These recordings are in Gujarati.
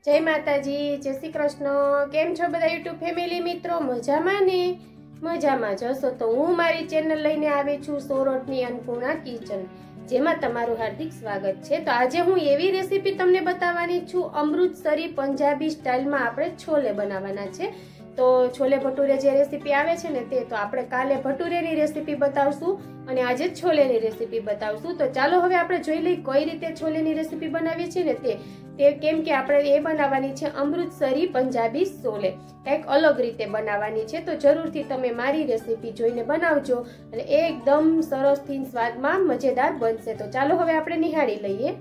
जय माताजी, जय श्री कृष्ण। केम छो बधा यूट्यूब फेमिली मित्रों? मजामां ने? मजामां जशो तो हूँ मारी चेनल लईने आवी छुं सोरठनी अन्नपूर्णा किचन, जेमां तमारुं हार्दिक स्वागत छे। तो आज हूँ एवी रेसिपी तमने बताववानी छुं, अमृतसरी पंजाबी स्टाइलमां आपणे छोले बनाववाना छे। तो छोले भटूरे जे रेसिपी आवे छे ने ते तो आपणे काले भटूरेनी रेसिपी बतावशुं अने आजे छोलेनी रेसिपी बतावशुं। तो चालो हवे आपणे जोई लई कई रीते छोलेनी रेसिपी बनावीए छीए ने ते केम के आपणे ए बनाववानी छे अमृतसरी पंजाबी छोले, कंईक अलग रीते बनाववानी छे। तो जरूरथी तमे मारी रेसिपी जोईने बनावजो अने एकदम सरसथी स्वादमां मजेदार बनशे। तो चालो हवे आपणे निहाળી लईए।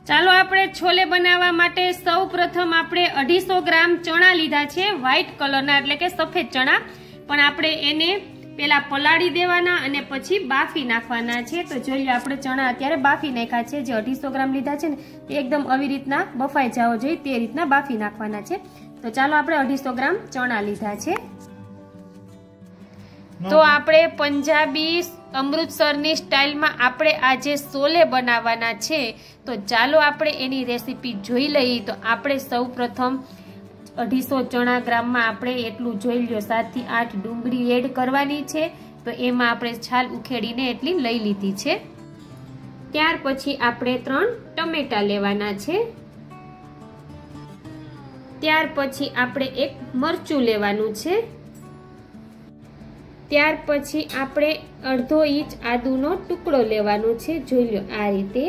चालो आपणे छोले बनाववा माटे सौ प्रथम आपणे 250 ग्राम चणा लीधा छे, व्हाइट कलरना એટલે કે सफेद चणा, पण आपणे एने पेला पलाળી देवाना अने पछी बाफी नाखवाना छे। तो जोई लो आपणे चणा अत्यारे बाफी नाख्या छे, जे 250 ग्राम लीधा छे ने ते एकदम આવી રીતના બફાઈ જાવો જોઈએ તે રીતના બાફી નાખવાના છે। તો ચાલો આપણે 250 ગ્રામ ચણા લીધા છે। तो आपणे पंजाबी अमृतसरनी स्टाइलमां आपणे आजे छोले बनाववाना छे। तो चालो आपणे एनी रेसिपी जोई लईए। तो आपणे सौ प्रथम 250 चणा ग्राम में आपणे एटलू जोई ल्यो 7 થી 8 डूंगળી एड करवानी छे। तो एमां आपणे छाल उखेडीने एटली लई लीधी छे। त्यार पछी आपणे 3 टमेटा लेवाना छे। त्यार पछी आपणे एक मरचું लेवानुं छे। त्यार पछी आपणे अर्धो इंच आदुनो टुकड़ो लेवानो छे, जोई लो आ रीते।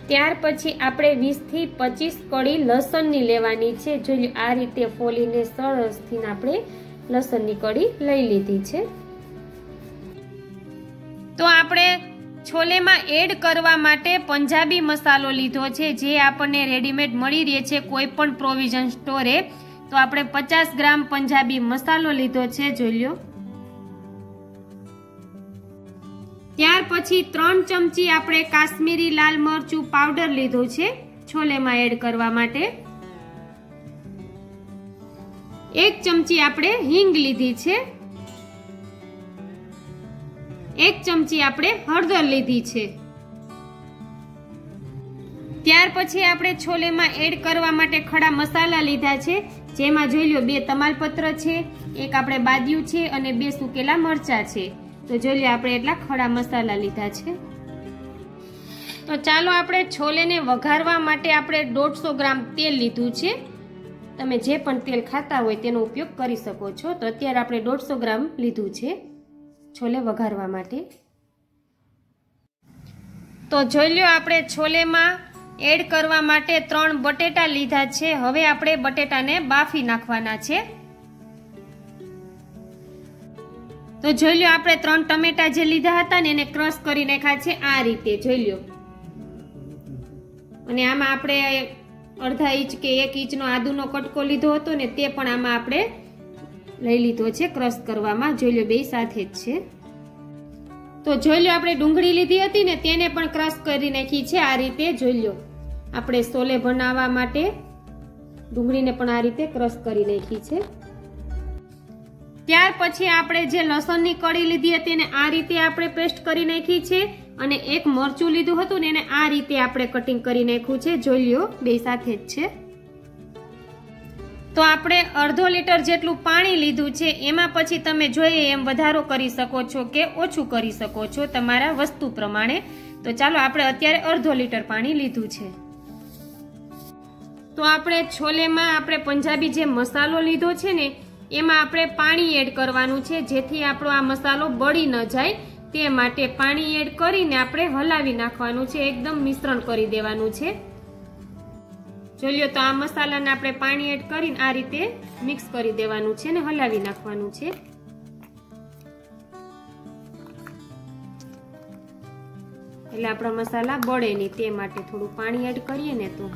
त्यार पछी आपणे 20 થી 25 कड़ी लसणनी लेवानी छे, जोई लो आ रीते फोलीने सरसथी आपणे लसणनी कड़ी लई लीधी छे। तो आपणे छोलेमां एड करवा माटे पंजाबी मसालो लीधो छे, जे आपणे रेडीमेड मळी रहे छे कोई पण प्रोविजन स्टोरे। तो आपणे 50 ग्राम पंजाबी मसालो लीधो छे, जोई लो। त्यार पछी 3 चमची आपणे काश्मीरी लाल मरचું पाउडर लीधो छे छोलेमां एड करवा माटे। 1 चमची आपणे हींग लीधी छे। 1 चमची आपणे हळदर लीधी छे। त्यार पछी आपणे छोलेमां एड करवा माटे खड़ा मसाला लीधा छे, जेमां जोई लो 2 तमालपत्र छे, एक आपणे बादिયું छे अने 2 सूकेला मरचा छे। तो जोई लो आपणे એટલા खड़ा मसाला लीधा छे। तो चालो आपणे छोलेने वघारवा माटे आपणे 150 ग्राम तेल लीधुं छे। तमे जे पण तेल खाता होय तेनो उपयोग करी शको छो। तो अत्यारे आपणे 150 ग्राम लीधुं छे छोले वघारवा माटे। तो जोई लो आपणे छोलेमां एड करवा माटे 3 बटेटा लीधा छे। हवे आपणे बटेटाने बाफी नाखवाना छे। तो जोई लो आपणे 3 टमेटा जे लीधा हता ने एने क्रश करी नाख्या छे, आ रीते जोई लो। अने आमां आपणे अर्धा इंच के 1 इंचनो आदुनो कटको लीधो हतो ने ते पण आमां आपणे लई लीधो छे क्रश करवामां, जोई लो 2 साथे ज छे। तो जोई लो आपणे डુંગળી લીધી હતી ને તેને પણ ક્રશ કરી નાખી છે, આ રીતે જોઈ લો। આપણે છોલે બનાવવા માટે ડુંગળીને પણ આ રીતે ક્રશ કરી નાખી છે। ત્યાર પછી આપણે જે લસણની કળી લીધી હતી ને આ રીતે આપણે પેસ્ટ કરી નાખી છે અને એક મરચું લીધું હતું ને એને આ રીતે આપણે કટિંગ કરી નાખ્યું છે, જોઈ લો બે સાથે જ છે। तो आपणे अर्धो लीटर जेटલું पाणी लीधું છે, एमां પછી તમે જોઈએ એમ વધારો કરી શકો છો કે ઓછું કરી શકો છો તમારા વસ્તુ પ્રમાણે। તો ચાલો આપણે અત્યારે अर्धो लीटर पाणी લીધું છે। તો આપણે છોલેમાં આપણે પંજાબી જે મસાલો લીધો છે ને એમાં આપણે પાણી એડ કરવાનું છે, જેથી આપણો આ મસાલો બળી ન જાય તે માટે પાણી એડ કરીને આપણે હલાવી નાખવાનું છે, એકદમ મિશ્રણ કરી દેવાનું છે। જોઈ તો આ મસાલાને આપણે પાણી એડ કરીને આ રીતે મિક્સ કરી દેવાનું છે ને હલાવી નાખવાનું છે। એટલે આપણા મસાલા બળે નહીં તે માટે થોડું પાણી એડ કરીએ ને તો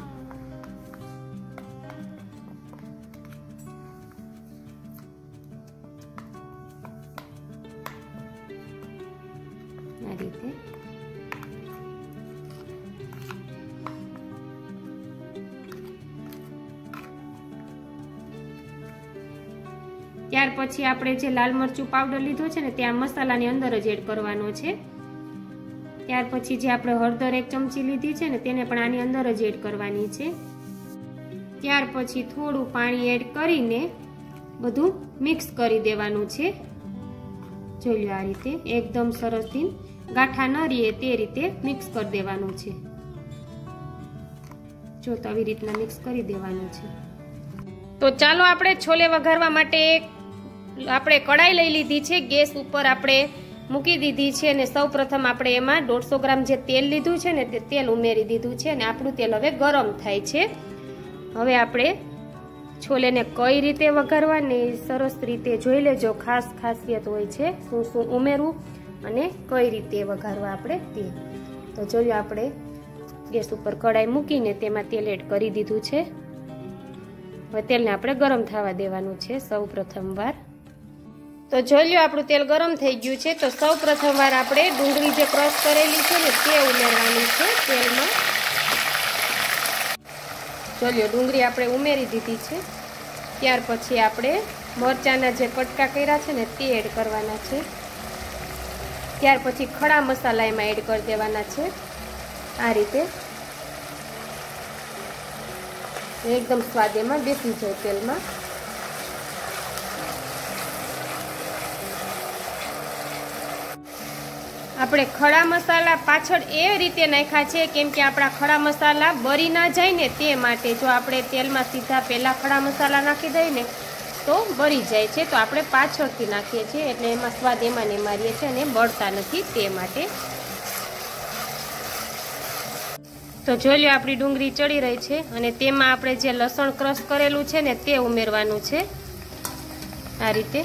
આ રીતે। ત્યાર પછી આપણે જે લાલ મરચું પાવડર લીધો છે ને તે આ મસાલાની અંદર જ એડ કરવાનો છે। ત્યાર પછી જે આપણે હળદર 1 ચમચી લીધી છે ને તેને પણ આની અંદર જ એડ કરવાની છે. ત્યાર પછી થોડું પાણી એડ કરીને બધું મિક્સ કરી દેવાનું છે. જોઈ લો આ રીતે એકદમ સરસથી ગાંઠા ન રહે તે રીતે મિક્સ કરી દેવાનું છે. જો તો આવી રીતના મિક્સ કરી દેવાનું છે. તો ચાલો આપણે છોલે વઘારવા માટે આપણે કડાઈ લઈ લીધી છે. ગેસ ઉપર આપણે મૂકી દીધી છે અને સૌ પ્રથમ આપણે એમાં 150 ગ્રામ જે તેલ લીધું છે ને તે તેલ ઉમેરી દીધું છે અને આપણું તેલ હવે ગરમ થાય છે. હવે આપણે છોલેને કઈ રીતે વઘારવાની સરસ રીતે જોઈ લેજો. ખાસ ખાસિયત હોય છે શું શું ઉમેરવું અને કઈ રીતે વઘારવા આપણે તે. તો જોયું આપણે ગેસ ઉપર કડાઈ મૂકીને તેમાં તેલ એડ કરી દીધું છે. હવે તેલને આપણે ગરમ થવા દેવાનું છે સૌ પ્રથમ વાર. તો જોઈ લો આપણું તેલ ગરમ થઈ ગયું છે. તો સૌ પ્રથમ વાર આપણે ડુંગળી જે ક્રશ કરેલી છે ને તે ઉમેરવાની છે તેલમાં. જોઈ લો ડુંગળી આપણે ઉમેરી દીધી છે. ત્યાર પછી આપણે મરચાંના જે કટકા કર્યા છે ને તે એડ કરવાના છે. ત્યાર પછી ખડા મસાલા એમાં એડ કરી દેવાના છે. આ રીતે એકદમ સ્વાદ એમાં બેસી જાય તેલમાં. આપણે ખડા મસાલા પાછળ એ રીતે નાખ્યા છે કેમ કે આપણા ખડા મસાલા બળી ના જાય ને તે માટે. જો આપણે તેલમાં સીધા પહેલા ખડા મસાલા નાખી દઈએ ને તો બળી જાય છે. તો આપણે પાછળથી નાખીએ છીએ એટલે એમાં સ્વાદ એમાં ને મારીએ છીએ અને બળતા નથી તે માટે. તો જોઈ લો આપણી ડુંગળી ચડી રહી છે અને તેમાં આપણે જે લસણ ક્રશ કરેલું છે ને તે ઉમેરવાનું છે આ રીતે.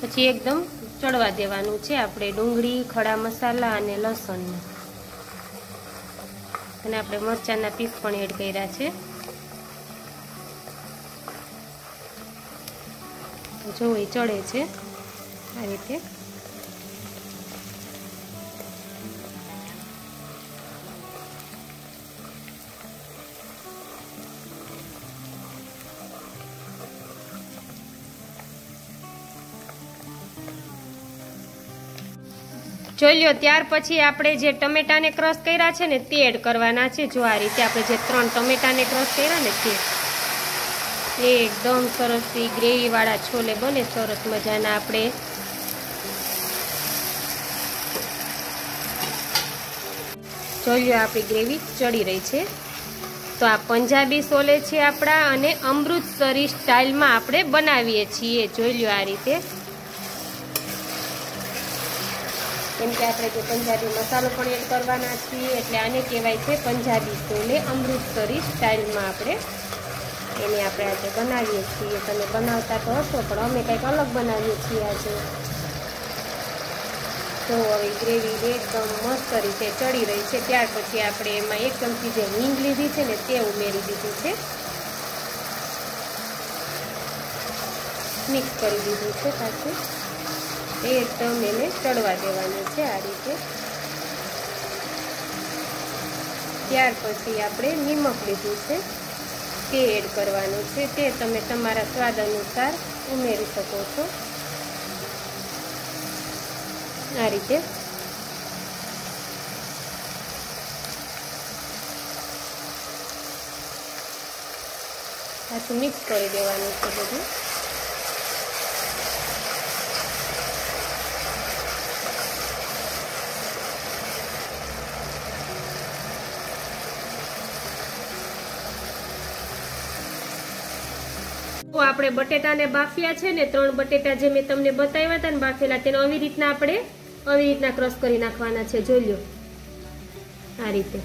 પછી એકદમ ચડવા દેવાનું છે આપણે ડુંગળી, ખડા મસાલા અને લસણને. અને આપણે મરચાંના પીસ પણ એડ કર્યા છે. જો એ ચડે છે આ રીતે. જોઈ લો ત્યાર પછી આપણે જે ટમેટાને ક્રશ કર્યા છે ને તે એડ કરવાના છે. જો આ રીતે આપણે જે 3 ટમેટાને ક્રશ કર્યા ને તે એકદમ સરસ ગ્રેવી વાળા છોલે બને સરસ મજાના. આપણે જોઈ લો આપણી ગ્રેવી ચડી રહી છે. તો આ પંજાબી છોલે છે આપણા અને અમૃતસરી સ્ટાઇલમાં આપણે બનાવીએ છીએ. જોઈ લો આ રીતે. કેમ કે આપણે જે પંજાબી મસાલો પણ એડ કરવાના છીએ એટલે આને કહેવાય છે પંજાબી છોલે અમૃતસરી સ્ટાઇલમાં. આપણે એને આપણે આજે બનાવીએ છીએ. તમે બનાવતા તો હશો પણ અમે કંઈક અલગ બનાવીએ છીએ આજે. તો હવે ગ્રેવી એકદમ મસ્ત રીતે ચડી રહી છે. ત્યાર પછી આપણે એમાં 1 ચમચી જે હિંગ લીધી છે ને તે ઉમેરી દીધું છે. મિક્સ કરી દીધું છે પાછું. એકદમ એને ચડવા દેવાનું છે આ રીતે. ત્યાર પછી આપણે નિમક લીધું છે તે એડ કરવાનું છે. તે તમે તમારા સ્વાદ અનુસાર ઉમેરી શકો છો આ રીતે. પાછું મિક્સ કરી દેવાનું છે બધું. તો આપણે બટેટાને બાફ્યા છે ને 3 બટેટા જે મેં તમને બતાવ્યા હતા ને બાફેલા તેને આવી રીતના ક્રશ કરી નાખવાના છે. જોઈ લો આ રીતે.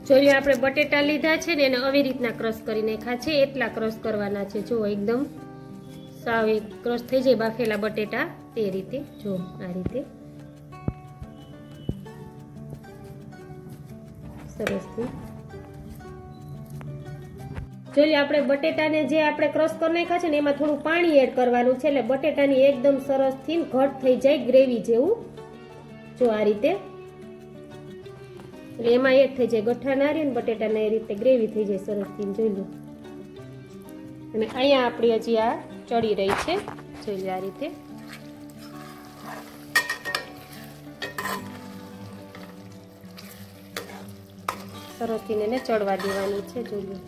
જોઈ લો આપણે બટેટા લીધા છે ને એને આવી રીતના ક્રશ કરી નાખ્યા છે. એટલા ક્રશ કરવાના છે. જો એકદમ સાવ ક્રશ થઈ જાય બાફેલા બટેટા તે રીતે. જો આ રીતે સરસથી. જોઈ આપણે બટેટાને જે આપણે ક્રશ કરી નાખ્યા છે ને એમાં થોડું પાણી એડ કરવાનું છે એટલે બટેટાની એકદમ સરસથી ઘટ થઈ જાય ગ્રેવી જેવું. જો આ રીતે એટલે એમાં એક થઈ જાય ગઠ્ઠા ના રહે ને બટેટાના એ રીતે ગ્રેવી થઈ જાય સરસથી. જોઈ લો. અને અહીંયા આપણી હજી આ ચડી રહી છે, જોઈ લો આ રીતે. સરસથી એને ચડવા દેવાની છે, જોઈ લો.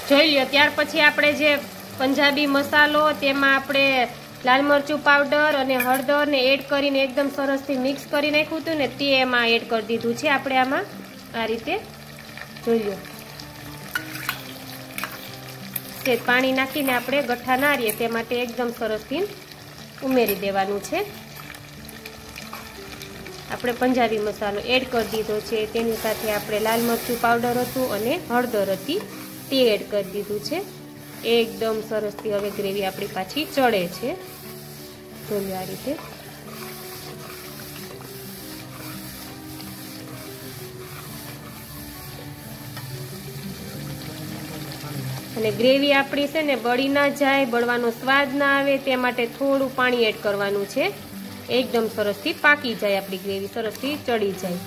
જોઈ લો ત્યાર પછી આપણે જે પંજાબી મસાલો તેમાં આપણે લાલ મરચું પાવડર અને હળદર ને એડ કરીને એકદમ સરસથી મિક્સ કરી નાખ્યું હતું ને તે એમાં એડ કરી દીધું છે આપણે આમાં આ રીતે. જોઈ લો તે પાણી નાખીને આપણે ગઠ્ઠા ના રહીએ તે માટે એકદમ સરસથી ઉમેરી દેવાનું છે. આપણે પંજાબી મસાલો એડ કરી દીધો છે, તેની સાથે આપણે લાલ મરચું પાવડર હતું અને હળદર હતી તે એડ કરી દીધું છે. એકદમ સરસથી હવે ગ્રેવી આપણી પાછી ચડે છે, જોઈ આ રીતે. અને ગ્રેવી આપણી છે ને બળી ના જાય, બળવાનો સ્વાદ ના આવે તે માટે થોડું પાણી એડ કરવાનું છે. એકદમ સરસથી પાકી જાય આપણી ગ્રેવી, સરસથી ચડી જાય.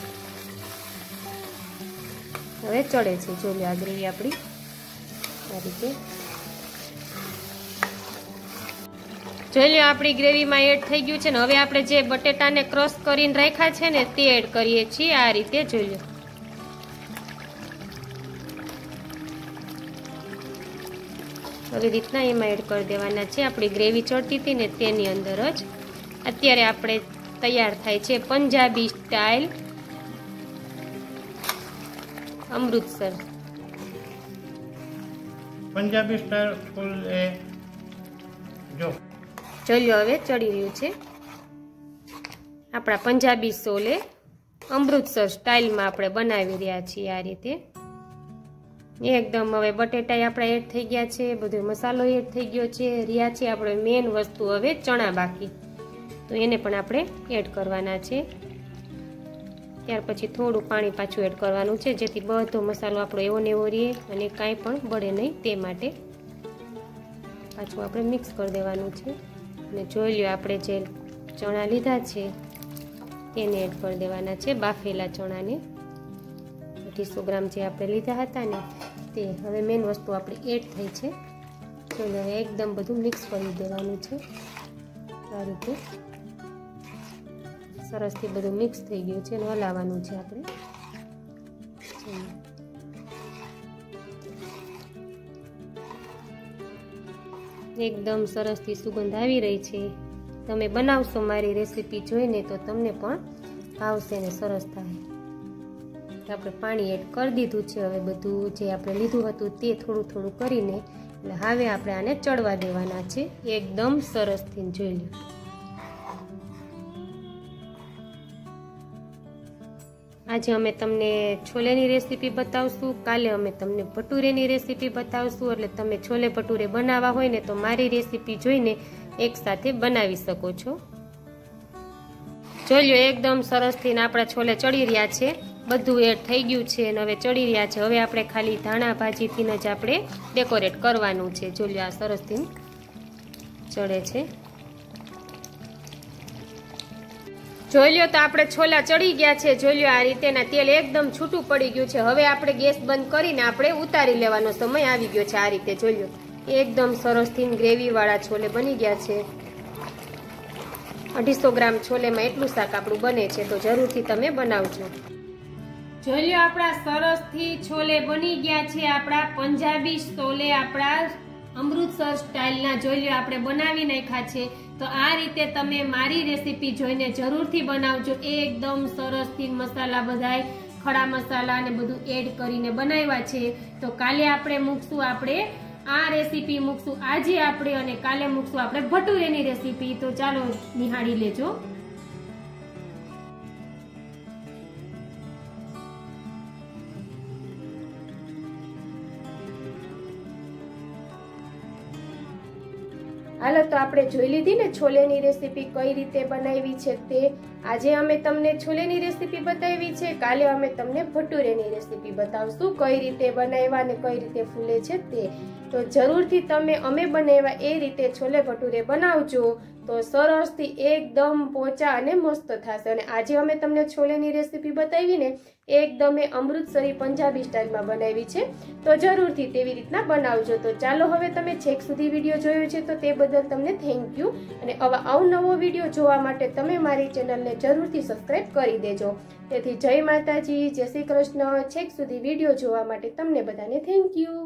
હવે ચડે છે, જોઈ આ ગ્રેવી આપણી આ રીતે. જોઈ લો આપણી ગ્રેવીમાં એડ થઈ ગયું છે ને હવે આપણે જે બટેટાને ક્રશ કરીને રાખ્યા છે ને તે એડ કરીએ છીએ આ રીતે. જોઈ લો આવી રીતના એમાં એડ કરી દેવાના છે. આપણી ગ્રેવી ચડતી હતી ને તેની અંદર જ અત્યારે આપણે તૈયાર થાય છે પંજાબી સ્ટાઇલ અમૃતસર. પંજાબી સ્ટાઇલ ફૂલ એ જોઈ લો હવે ચડી રહ્યું છે આપણા પંજાબી સોલે અમૃતસર સ્ટાઇલમાં આપણે બનાવી રહ્યા છીએ આ રીતે. એકદમ હવે બટેટા આપણા એડ થઈ ગયા છે, બધો મસાલો એડ થઈ ગયો છે, રહ્યા છે આપણે મેઇન વસ્તુ હવે ચણા બાકી, તો એને પણ આપણે એડ કરવાના છે. ત્યાર પછી થોડું પાણી પાછું એડ કરવાનું છે જેથી બધો મસાલો આપણો એવો ને એવો રહે અને કાંઈ પણ બળે નહીં તે માટે પાછું આપણે મિક્સ કરી દેવાનું છે. અને જોઈ લો આપણે જે ચણા લીધા છે તેને એડ કરી દેવાના છે, બાફેલા ચણાને 250 ગ્રામ જે આપણે લીધા હતા ને તે હવે મેઇન વસ્તુ આપણી એડ થઈ છે. જોઈ હવે એકદમ બધું મિક્સ કરી દેવાનું છે આ રીતે. સરસથી બધું મિક્સ થઈ ગયું છે અને હલાવવાનું છે આપણે. એકદમ સરસથી સુગંધ આવી રહી છે. તમે બનાવશો મારી રેસીપી જોઈને તો તમને પણ ભાવશે ને સરસ થાય. આપણે પાણી એડ કરી દીધું છે. હવે બધું જે આપણે લીધું હતું તે થોડું થોડું કરીને એટલે હવે આપણે આને ચડવા દેવાના છે એકદમ સરસથી. જોઈ લો આજે અમે તમને છોલેની રેસીપી બતાવશું, કાલે અમે તમને ભટુરેની રેસીપી બતાવશું. એટલે તમે છોલે ભટુરે બનાવવા હોય ને તો મારી રેસીપી જોઈને એક સાથે બનાવી શકો છો. જોઈ લો એકદમ સરસથી આપણા છોલે ચડી રહ્યા છે, બધું એડ થઈ ગયું છે અને હવે ચડી રહ્યા છે. હવે આપણે ખાલી ધાણા ભાજીથી જ આપણે ડેકોરેટ કરવાનું છે. જોઈ લો આ સરસથી ચડે છે. જોઈ લો તો આપણે છોલા ચડી ગયા છે. જોઈ લો આ રીતે તેલ એકદમ છૂટું પડી ગયું છે. હવે આપણે ગેસ બંધ કરીને આપણે ઉતારી લેવાનો સમય આવી ગયો છે. આ રીતે જોઈ લો એકદમ સરસથી ગ્રેવી વાળા છોલે બની ગયા છે. 250 ગ્રામ છોલેમાં એટલું શાક આપણું બને છે, તો જરૂરથી તમે બનાવજો. જોઈ લો આપણા સરસથી છોલે બની ગયા છે. આપણા પંજાબી છોલે આપણા અમૃતસર સ્ટાઇલના જોઈ લો આપણે બનાવી નાખ્યા છે. તો આ રીતે તમે મારી રેસીપી જોઈને જરૂરથી બનાવજો. એકદમ સરસથી મસાલા બધાય ખડા મસાલા ને બધું એડ કરીને બનાવ્યા છે. તો કાલે આપણે મૂકશું આપણે આ રેસીપી મૂકશું આજે આપણે અને કાલે મૂકશું આપણે ભટુરેની રેસીપી. તો ચાલો નિહાળી લેજો. હાલો તો આપણે જોઈ લીધી ને છોલેની રેસીપી કઈ રીતે બનાવી છે તે. આજે અમે તમને છોલેની રેસીપી બતાવી છે, કાલે અમે તમને ભટુરેની રેસીપી બતાવશું કઈ રીતે બનાવ્યા અને કઈ રીતે ફૂલે છે તે. તો જરૂરથી તમે અમે બનાવ્યા એ રીતે છોલે ભટુરે બનાવજો તો સરસથી એકદમ પોચા અને મસ્ત થશે. અને આજે અમે તમને છોલેની રેસીપી બતાવી ને એકદમ અમૃતસરી પંજાબી સ્ટાઇલમાં બનાવી છે, તો જરૂરથી તેવી રીતના બનાવજો. તો ચાલો હવે તમે છેક સુધી વિડીયો જોયો છે તો તે બદલ તમને થેન્ક યુ. અને આવા અવનવો વિડીયો જોવા માટે તમે મારી ચેનલને જરૂરથી સબસ્ક્રાઇબ કરી દેજો. તેથી જય માતાજી, જય શ્રી કૃષ્ણ. છેક સુધી વિડીયો જોવા માટે તમને બધાને થેન્ક યુ.